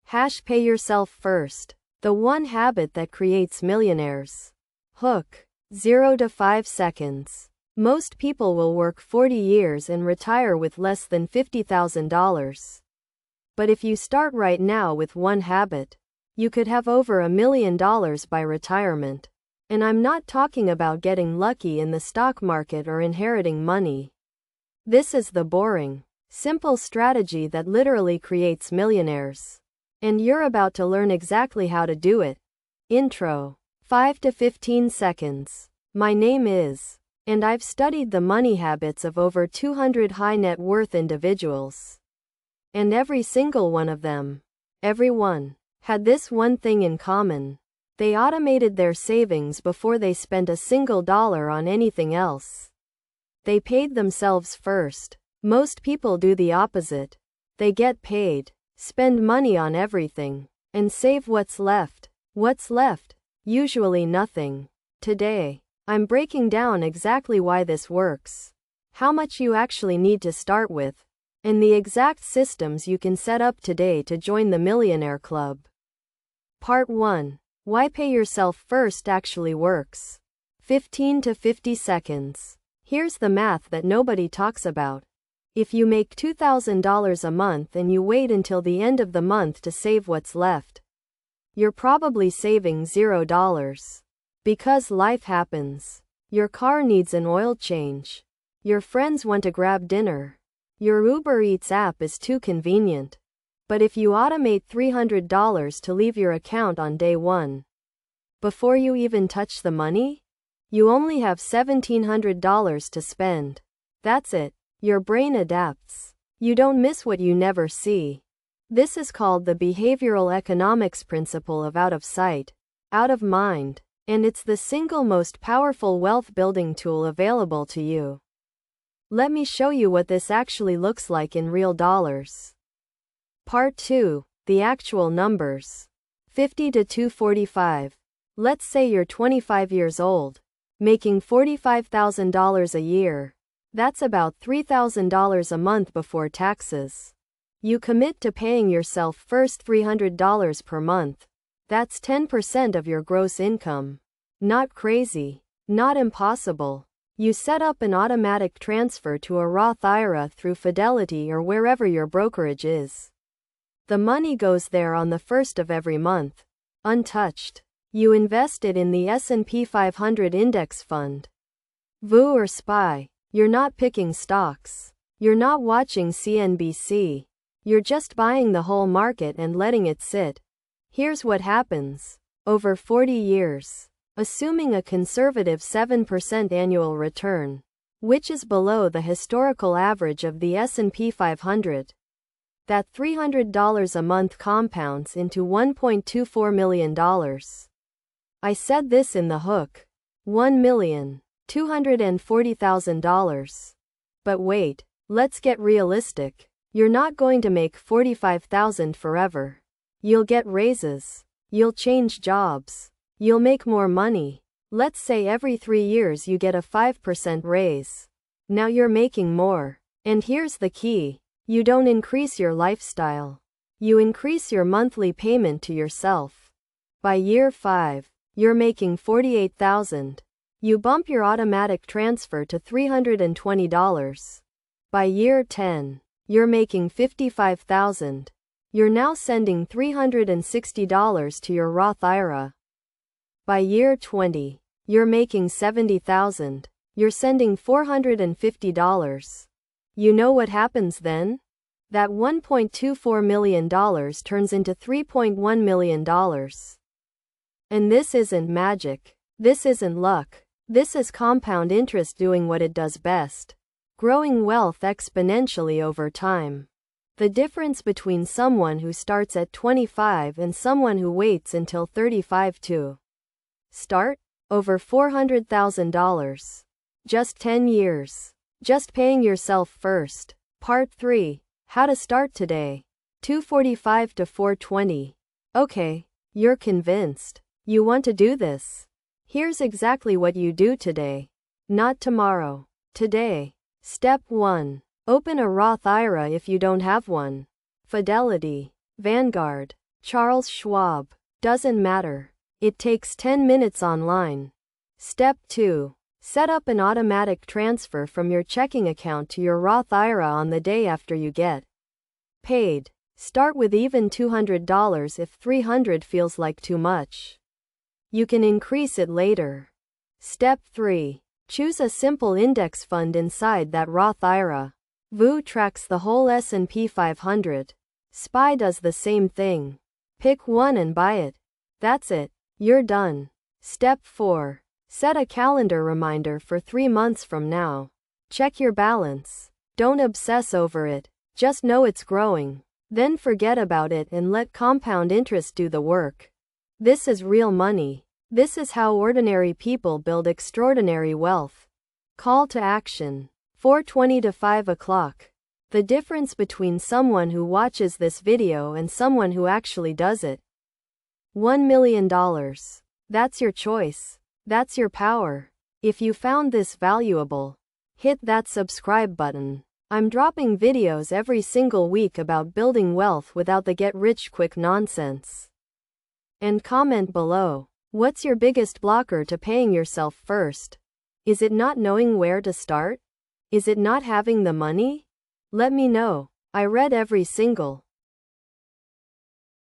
Pay yourself first. The one habit that creates millionaires. Hook. 0 to 5 seconds. Most people will work 40 years and retire with less than $50,000. But if you start right now with one habit, you could have over $1 million by retirement. And I'm not talking about getting lucky in the stock market or inheriting money. This is the boring, simple strategy that literally creates millionaires. And you're about to learn exactly how to do it. Intro. 5 to 15 seconds. My name is, and I've studied the money habits of over 200 high net worth individuals. And every single one of them, everyone, had this one thing in common. They automated their savings before they spent a single dollar on anything else. They paid themselves first. Most people do the opposite. They get paid, spend money on everything, and save what's left. What's left? Usually nothing. Today, I'm breaking down exactly why this works, how much you actually need to start with, and the exact systems you can set up today to join the Millionaire Club. Part 1. Why pay yourself first actually works. 15 to 50 seconds. Here's the math that nobody talks about. If you make $2,000 a month and you wait until the end of the month to save what's left, you're probably saving $0. Because life happens. Your car needs an oil change. Your friends want to grab dinner. Your Uber Eats app is too convenient. But if you automate $300 to leave your account on day 1, before you even touch the money, you only have $1,700 to spend. That's it. Your brain adapts. You don't miss what you never see. This is called the behavioral economics principle of out of sight, out of mind, and it's the single most powerful wealth building tool available to you. Let me show you what this actually looks like in real dollars. Part 2. The actual numbers. 50 to 245. Let's say you're 25 years old, making $45,000 a year. That's about $3,000 a month before taxes. You commit to paying yourself first $300 per month. That's 10% of your gross income. Not crazy. Not impossible. You set up an automatic transfer to a Roth IRA through Fidelity or wherever your brokerage is. The money goes there on the first of every month, untouched. You invest it in the S&P 500 index fund. VU or SPY. You're not picking stocks. You're not watching CNBC. You're just buying the whole market and letting it sit. Here's what happens. Over 40 years, assuming a conservative 7% annual return, which is below the historical average of the S&P 500, that $300 a month compounds into $1.24 million. I said this in the hook. $1,240,000. But wait, let's get realistic. You're not going to make $45,000 forever. You'll get raises. You'll change jobs. You'll make more money. Let's say every 3 years you get a 5% raise. Now you're making more. And here's the key. You don't increase your lifestyle. You increase your monthly payment to yourself. By year 5, you're making $48,000. You bump your automatic transfer to $320. By year 10, you're making $55,000. You're now sending $360 to your Roth IRA. By year 20, you're making $70,000. You're sending $450. You know what happens then? That $1.24 million turns into $3.1 million. And this isn't magic. This isn't luck. This is compound interest doing what it does best. Growing wealth exponentially over time. The difference between someone who starts at 25 and someone who waits until 35 to start? Over $400,000. Just 10 years. Just paying yourself first. Part 3. How to start today. 245 to 420. Okay, you're convinced. You want to do this. Here's exactly what you do today. Not tomorrow. Today. Step 1. Open a Roth IRA if you don't have one. Fidelity, Vanguard, Charles Schwab. Doesn't matter. It takes 10 minutes online. Step 2. Set up an automatic transfer from your checking account to your Roth IRA on the day after you get paid. Start with even $200 if $300 feels like too much. You can increase it later. Step 3. Choose a simple index fund inside that Roth IRA. VU tracks the whole S&P 500. SPY does the same thing. Pick one and buy it. That's it. You're done. Step 4. Set a calendar reminder for 3 months from now. Check your balance. Don't obsess over it. Just know it's growing. Then forget about it and let compound interest do the work. This is real money. This is how ordinary people build extraordinary wealth. Call to action. 4:20 to 5 o'clock. The difference between someone who watches this video and someone who actually does it. $1 million. That's your choice. That's your power. If you found this valuable, hit that subscribe button. I'm dropping videos every single week about building wealth without the get-rich-quick nonsense. And comment below. What's your biggest blocker to paying yourself first? Is it not knowing where to start? Is it not having the money? Let me know. I read every single